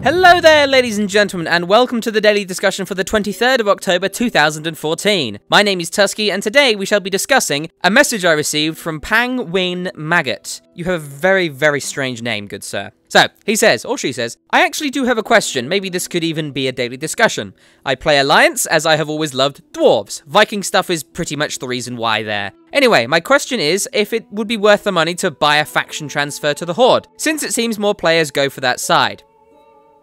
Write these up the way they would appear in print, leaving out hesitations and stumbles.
Hello there, ladies and gentlemen, and welcome to the daily discussion for the 23rd of October 2014. My name is Tuskeh, and today we shall be discussing a message I received from Pang Win Maggot. You have a very, very strange name, good sir. So, he says, or she says, I actually do have a question. Maybe this could even be a daily discussion. I play Alliance, as I have always loved dwarves. Viking stuff is pretty much the reason why there. Anyway, my question is if it would be worth the money to buy a faction transfer to the Horde, since it seems more players go for that side.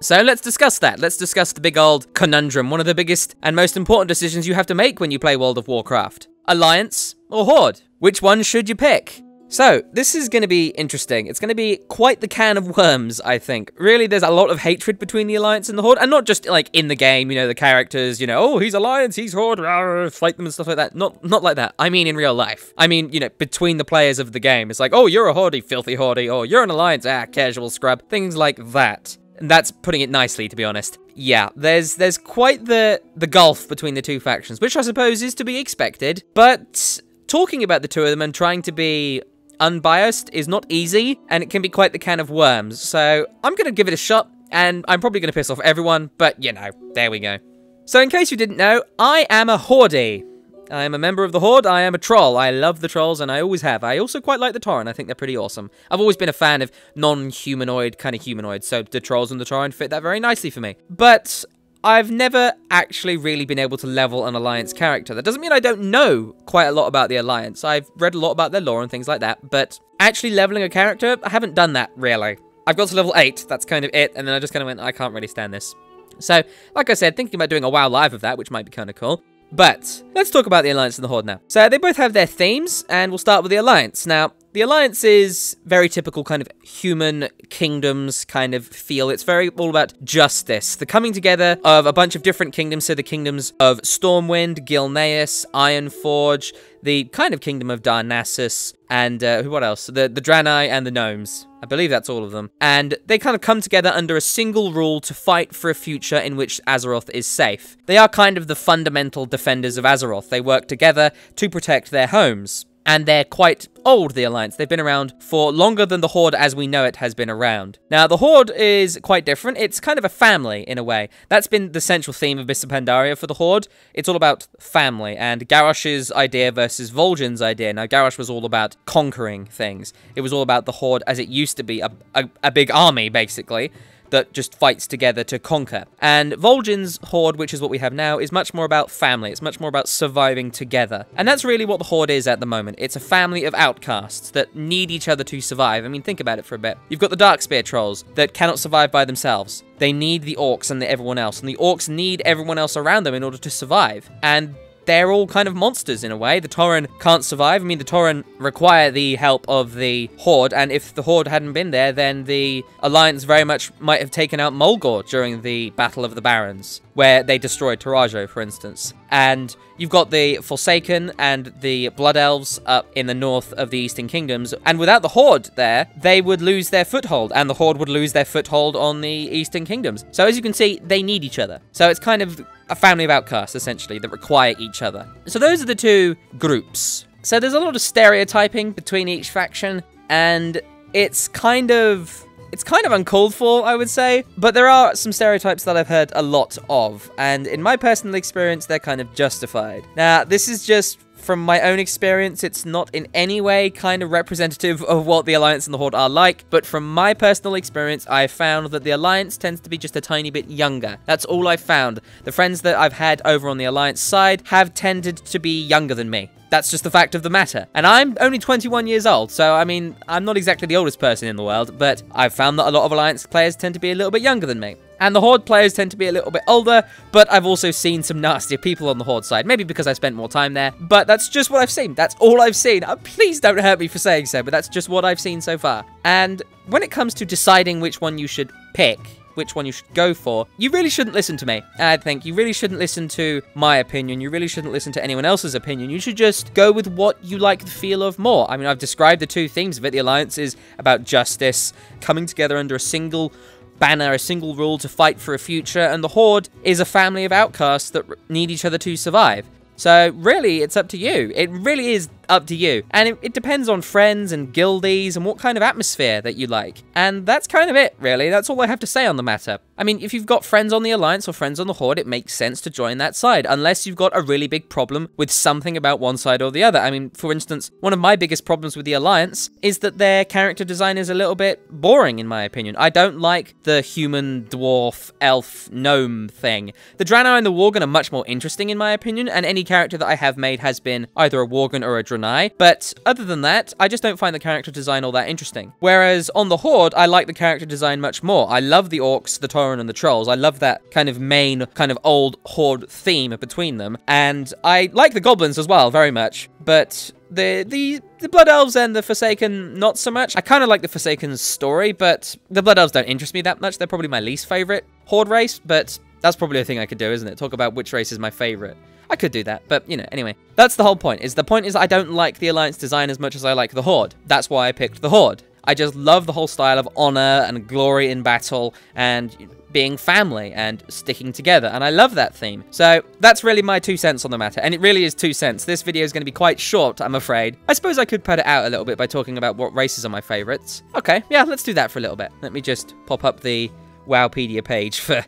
So let's discuss that. Let's discuss the big old conundrum, one of the biggest and most important decisions you have to make when you play World of Warcraft. Alliance or Horde? Which one should you pick? So, this is going to be interesting. It's going to be quite the can of worms, I think. Really, there's a lot of hatred between the Alliance and the Horde, and not just, like, in the game, you know, the characters, you know, oh, he's Alliance, he's Horde, rawr, fight them and stuff like that. Not like that. I mean in real life. I mean, you know, between the players of the game. It's like, oh, you're a Horde, filthy Horde, or you're an Alliance, casual scrub. Things like that. And that's putting it nicely, to be honest. Yeah, there's quite the gulf between the two factions, which I suppose is to be expected. But talking about the two of them and trying to be unbiased is not easy, and it can be quite the can of worms. So I'm going to give it a shot, and I'm probably going to piss off everyone, but you know, there we go. So in case you didn't know, I am a Horde. I am a member of the Horde, I am a troll. I love the trolls, and I always have. I also quite like the Tauren, I think they're pretty awesome. I've always been a fan of non-humanoid kind of humanoids, so the trolls and the Tauren fit that very nicely for me. But I've never actually really been able to level an Alliance character. That doesn't mean I don't know quite a lot about the Alliance. I've read a lot about their lore and things like that, but actually leveling a character, I haven't done that, really. I've got to level 8, that's kind of it, and then I just kind of went, I can't really stand this. So, like I said, thinking about doing a WoW live of that, which might be kind of cool. But let's talk about the Alliance and the Horde now. So they both have their themes, and we'll start with the Alliance. Now, the Alliance is very typical kind of human kingdoms kind of feel. It's very all about justice. The coming together of a bunch of different kingdoms. So the kingdoms of Stormwind, Gilneas, Ironforge, the kind of kingdom of Darnassus, and what else? The Draenei and the Gnomes. I believe that's all of them. And they kind of come together under a single rule to fight for a future in which Azeroth is safe. They are kind of the fundamental defenders of Azeroth. They work together to protect their homes. And they're quite old, the Alliance. They've been around for longer than the Horde as we know it has been around. Now, the Horde is quite different. It's kind of a family, in a way. That's been the central theme of Mists of Pandaria for the Horde. It's all about family, and Garrosh's idea versus Vol'jin's idea. Now, Garrosh was all about conquering things. It was all about the Horde as it used to be, a big army, basically, that just fights together to conquer. And Vol'jin's Horde, which is what we have now, is much more about family. It's much more about surviving together. And that's really what the Horde is at the moment. It's a family of outcasts that need each other to survive. I mean, think about it for a bit. You've got the Darkspear trolls that cannot survive by themselves. They need the orcs and everyone else, and the orcs need everyone else around them in order to survive. And they're all kind of monsters in a way. The Tauren can't survive. I mean, the Tauren require the help of the Horde, and if the Horde hadn't been there, then the Alliance very much might have taken out Mulgore during the Battle of the Barons, where they destroyed Tarajo, for instance. And you've got the Forsaken and the Blood Elves up in the north of the Eastern Kingdoms, and without the Horde there, they would lose their foothold, and the Horde would lose their foothold on the Eastern Kingdoms. So as you can see, they need each other. So it's kind of a family of outcasts, essentially, that require each other. So those are the two groups. So there's a lot of stereotyping between each faction, and it's kind of uncalled for, I would say, but there are some stereotypes that I've heard a lot of, and in my personal experience, they're kind of justified. Now, this is just from my own experience. It's not in any way kind of representative of what the Alliance and the Horde are like, but from my personal experience, I've found that the Alliance tends to be just a tiny bit younger. That's all I've found. The friends that I've had over on the Alliance side have tended to be younger than me. That's just the fact of the matter. And I'm only 21 years old, so I mean, I'm not exactly the oldest person in the world, but I've found that a lot of Alliance players tend to be a little bit younger than me. And the Horde players tend to be a little bit older, but I've also seen some nastier people on the Horde side. Maybe because I spent more time there, but that's just what I've seen. That's all I've seen. Please don't hurt me for saying so, but that's just what I've seen so far. And when it comes to deciding which one you should pick, which one you should go for, you really shouldn't listen to me. I think you really shouldn't listen to my opinion. You really shouldn't listen to anyone else's opinion. You should just go with what you like the feel of more. I mean, I've described the two themes of it. The Alliance is about justice, coming together under a single banner, a single rule to fight for a future, and the Horde is a family of outcasts that need each other to survive. So really, it's up to you. It really is up to you. And it depends on friends and guildies and what kind of atmosphere that you like. And that's kind of it, really. That's all I have to say on the matter. I mean, if you've got friends on the Alliance or friends on the Horde, it makes sense to join that side, unless you've got a really big problem with something about one side or the other. I mean, for instance, one of my biggest problems with the Alliance is that their character design is a little bit boring, in my opinion. I don't like the human, dwarf, elf, gnome thing. The Draenei and the Worgen are much more interesting, in my opinion, and any character that I have made has been either a Worgen or a Draenei, but other than that, I just don't find the character design all that interesting. Whereas on the Horde, I like the character design much more. I love the orcs, the Tauren, and the trolls. I love that kind of main, kind of old Horde theme between them, and I like the goblins as well, very much, but the Blood Elves and the Forsaken, not so much. I kind of like the Forsaken's story, but the Blood Elves don't interest me that much. They're probably my least favorite Horde race, but that's probably a thing I could do, isn't it? Talk about which race is my favorite. I could do that, but, you know, anyway. That's the whole point. The point is I don't like the Alliance design as much as I like the Horde. That's why I picked the Horde. I just love the whole style of honor and glory in battle and being family and sticking together, and I love that theme. So that's really my 2 cents on the matter, and it really is 2 cents. This video is going to be quite short, I'm afraid. I suppose I could put it out a little bit by talking about what races are my favorites. Okay, yeah, let's do that for a little bit. Let me just pop up the Wowpedia page for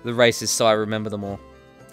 the races so I remember them all.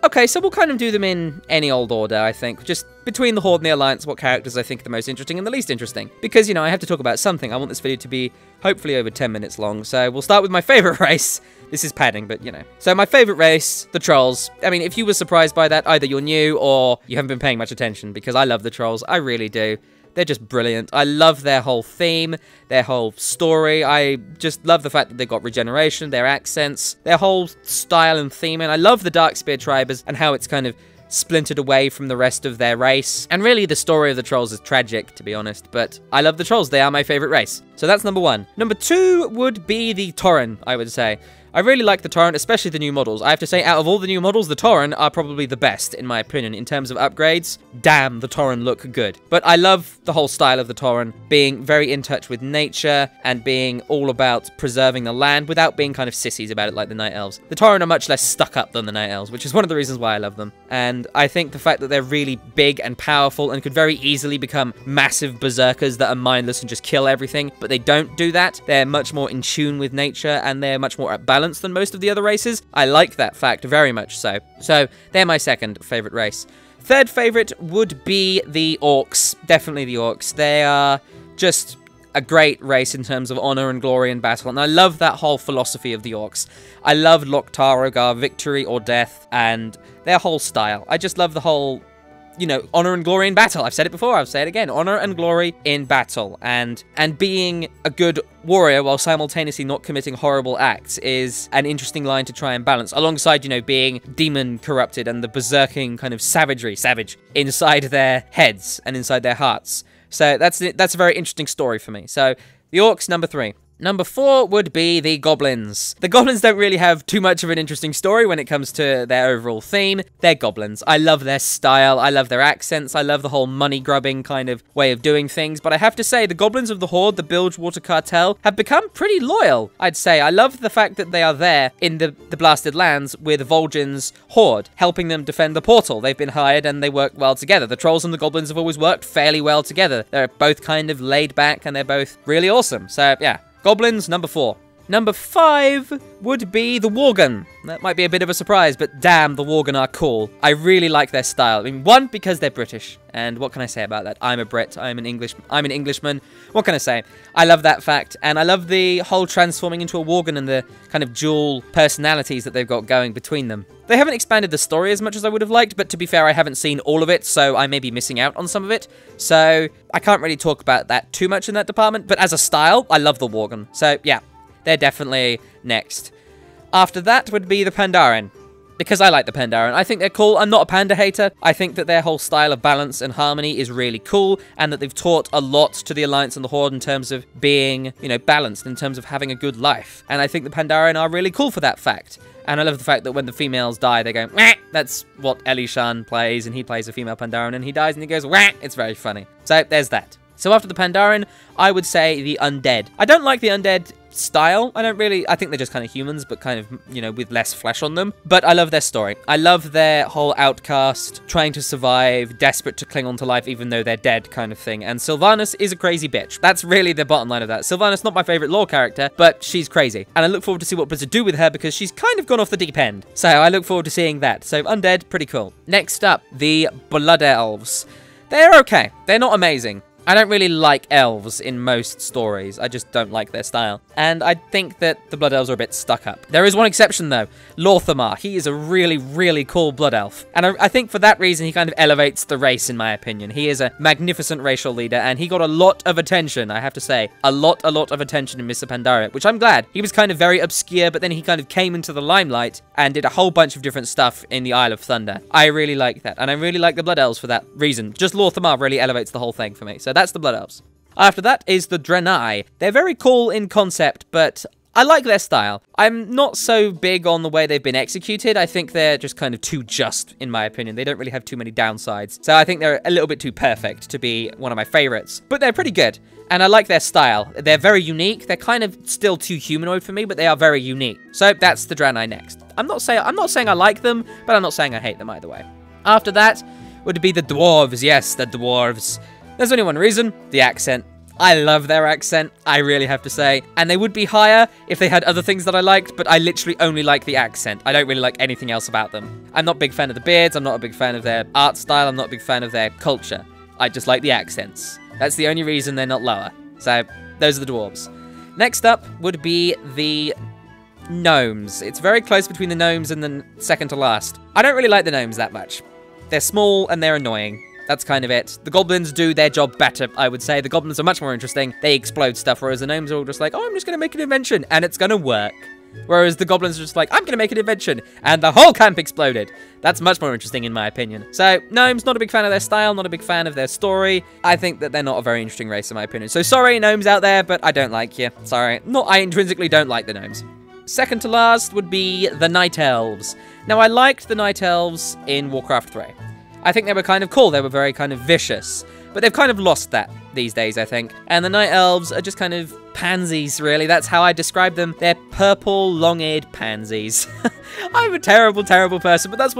Okay, so we'll kind of do them in any old order, I think. Just between the Horde and the Alliance, what characters I think are the most interesting and the least interesting. Because, you know, I have to talk about something. I want this video to be hopefully over 10 minutes long. So we'll start with my favorite race. This is padding, but, you know. So my favorite race, the Trolls. I mean, if you were surprised by that, either you're new or you haven't been paying much attention, because I love the Trolls. I really do. They're just brilliant. I love their whole theme, their whole story. I just love the fact that they've got regeneration, their accents, their whole style and theme. And I love the Darkspear tribe and how it's kind of splintered away from the rest of their race. And really, the story of the Trolls is tragic, to be honest. But I love the Trolls. They are my favorite race. So that's number 1. Number 2 would be the Tauren, I would say. I really like the Tauren, especially the new models. I have to say, out of all the new models, the Tauren are probably the best, in my opinion, in terms of upgrades. Damn, the Tauren look good. But I love the whole style of the Tauren, being very in touch with nature and being all about preserving the land without being kind of sissies about it like the Night Elves. The Tauren are much less stuck up than the Night Elves, which is one of the reasons why I love them. And I think the fact that they're really big and powerful and could very easily become massive berserkers that are mindless and just kill everything, but they don't do that. They're much more in tune with nature and they're much more at balance than most of the other races. I like that fact very much so. So they're my second favorite race. Third favorite would be the Orcs. Definitely the Orcs. They are just a great race in terms of honor and glory in battle, and I love that whole philosophy of the Orcs. I love Loktarogar, victory or death, and their whole style. I just love the whole, you know, honor and glory in battle. I've said it before, I'll say it again. Honor and glory in battle. And being a good warrior while simultaneously not committing horrible acts is an interesting line to try and balance. Alongside, you know, being demon corrupted and the berserking kind of savage inside their heads and inside their hearts. So that's a very interesting story for me. So the Orcs, number 3. Number 4 would be the Goblins. The Goblins don't really have too much of an interesting story when it comes to their overall theme. They're Goblins. I love their style. I love their accents. I love the whole money-grubbing kind of way of doing things. But I have to say, the Goblins of the Horde, the Bilgewater Cartel, have become pretty loyal, I'd say. I love the fact that they are there in the Blasted Lands with Vol'jin's Horde, helping them defend the portal. They've been hired and they work well together. The Trolls and the Goblins have always worked fairly well together. They're both kind of laid back and they're both really awesome. So, yeah. Goblins, number 4. Number 5 would be the Worgen. That might be a bit of a surprise, but damn, the Worgen are cool. I really like their style. I mean, 1, because they're British. And what can I say about that? I'm a Brit. I'm an Englishman. What can I say? I love that fact. And I love the whole transforming into a Worgen and the kind of dual personalities that they've got going between them. They haven't expanded the story as much as I would have liked, but to be fair, I haven't seen all of it, so I may be missing out on some of it. So I can't really talk about that too much in that department, but as a style, I love the Worgen. So yeah, they're definitely next. After that would be the Pandaren. Because I like the Pandaren. I think they're cool. I'm not a panda hater. I think that their whole style of balance and harmony is really cool, and that they've taught a lot to the Alliance and the Horde in terms of being, you know, balanced, in terms of having a good life. And I think the Pandaren are really cool for that fact. And I love the fact that when the females die, they go, wah! That's what Elishan plays, and he plays a female Pandaren, and he dies, and he goes, wah! It's very funny. So there's that. So after the Pandaren, I would say the Undead. I don't like the Undead style. I think they're just kind of humans, but kind of, you know, with less flesh on them. But I love their story. I love their whole outcast, trying to survive, desperate to cling on to life even though they're dead kind of thing. And Sylvanas is a crazy bitch. That's really the bottom line of that. Sylvanas, not my favorite lore character, but she's crazy. And I look forward to see what Blizzard do with her because she's kind of gone off the deep end. So I look forward to seeing that. So undead, pretty cool. Next up, the Blood Elves. They're okay. They're not amazing. I don't really like elves in most stories. I just don't like their style. And I think that the Blood Elves are a bit stuck up. There is one exception, though. Lorthamar. He is a really, really cool Blood Elf. And I think for that reason, he kind of elevates the race, in my opinion. He is a magnificent racial leader, and he got a lot of attention, I have to say. A lot of attention in Mists of Pandaria, which I'm glad. He was kind of very obscure, but then he kind of came into the limelight and did a whole bunch of different stuff in the Isle of Thunder. I really like that, and I really like the Blood Elves for that reason. Just Lorthamar really elevates the whole thing for me. So that's the Blood Elves. After that is the Draenei. They're very cool in concept, but I like their style. I'm not so big on the way they've been executed. I think they're just kind of too just, in my opinion. They don't really have too many downsides. So I think they're a little bit too perfect to be one of my favorites. But they're pretty good. And I like their style. They're very unique. They're kind of still too humanoid for me, but they are very unique. So that's the Draenei next. I'm not saying I like them, but I'm not saying I hate them either way. After that would be the Dwarves. Yes, the Dwarves. There's only one reason, the accent. I love their accent, I really have to say. And they would be higher if they had other things that I liked, but I literally only like the accent. I don't really like anything else about them. I'm not a big fan of the beards, I'm not a big fan of their art style, I'm not a big fan of their culture. I just like the accents. That's the only reason they're not lower. So, those are the Dwarves. Next up would be the Gnomes. It's very close between the Gnomes and the second to last. I don't really like the Gnomes that much. They're small and they're annoying. That's kind of it. The goblins do their job better, I would say. The goblins are much more interesting. They explode stuff, whereas the gnomes are all just like, oh, I'm just going to make an invention, and it's going to work. Whereas the goblins are just like, I'm going to make an invention, and the whole camp exploded. That's much more interesting, in my opinion. So, gnomes, not a big fan of their style, not a big fan of their story. I think that they're not a very interesting race, in my opinion. So, sorry, gnomes out there, but I don't like you. Sorry. I intrinsically don't like the gnomes. Second to last would be the Night Elves. Now, I liked the Night Elves in Warcraft 3. I think they were kind of cool. They were very kind of vicious. But they've kind of lost that these days, I think. And the Night Elves are just kind of pansies, really. That's how I describe them. They're purple, long-eared pansies. I'm a terrible, terrible person, but that's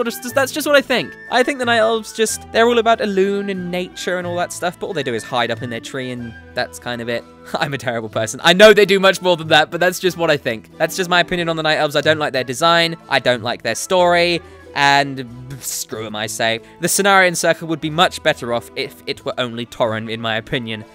just what I think. I think the Night Elves they're all about Elune and nature and all that stuff, but all they do is hide up in their tree, and that's kind of it. I'm a terrible person. I know they do much more than that, but that's just what I think. That's just my opinion on the Night Elves. I don't like their design. I don't like their story. And screw them, I say. The Cenarian Circle would be much better off if it were only Tauren, in my opinion.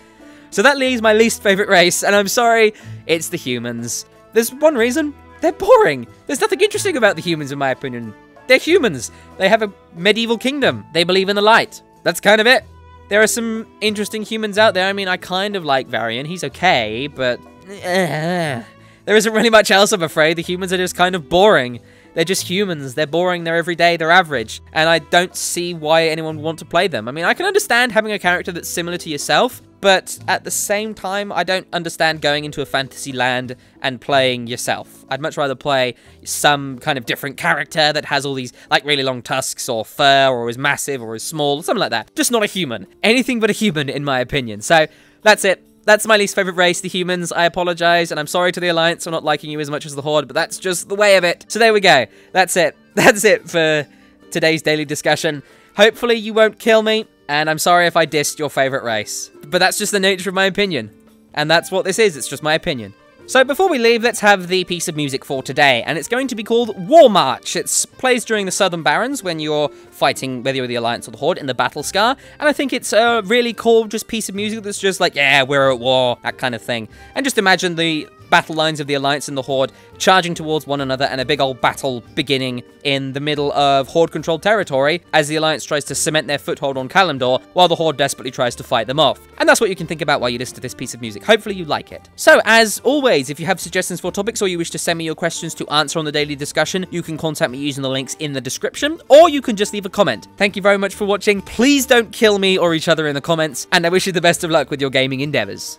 So that leaves my least favourite race, and I'm sorry, it's the humans. There's one reason. They're boring. There's nothing interesting about the humans, in my opinion. They're humans. They have a medieval kingdom. They believe in the light. That's kind of it. There are some interesting humans out there. I mean, I kind of like Varian. He's okay, but there isn't really much else, I'm afraid. The humans are just kind of boring. They're just humans. They're boring. They're everyday. They're average. And I don't see why anyone would want to play them. I mean, I can understand having a character that's similar to yourself, but at the same time, I don't understand going into a fantasy land and playing yourself. I'd much rather play some kind of different character that has all these, like, really long tusks or fur or is massive or is small, something like that. Just not a human. Anything but a human, in my opinion. So, that's it. That's my least favourite race, the humans. I apologise, and I'm sorry to the Alliance for not liking you as much as the Horde, but that's just the way of it. So there we go. That's it. That's it for today's daily discussion. Hopefully you won't kill me, and I'm sorry if I dissed your favourite race. But that's just the nature of my opinion. And that's what this is. It's just my opinion. So before we leave, let's have the piece of music for today, and it's going to be called War March. It plays during the Southern Barrens when you're fighting, whether you're the Alliance or the Horde, in the battle scar, and I think it's a really cool just piece of music that's just like, yeah, we're at war, that kind of thing. And just imagine the battle lines of the Alliance and the Horde charging towards one another, and a big old battle beginning in the middle of Horde-controlled territory as the Alliance tries to cement their foothold on Kalimdor while the Horde desperately tries to fight them off. And that's what you can think about while you listen to this piece of music. Hopefully you like it. So, as always, if you have suggestions for topics or you wish to send me your questions to answer on the daily discussion, you can contact me using the links in the description, or you can just leave a comment. Thank you very much for watching. Please don't kill me or each other in the comments, and I wish you the best of luck with your gaming endeavours.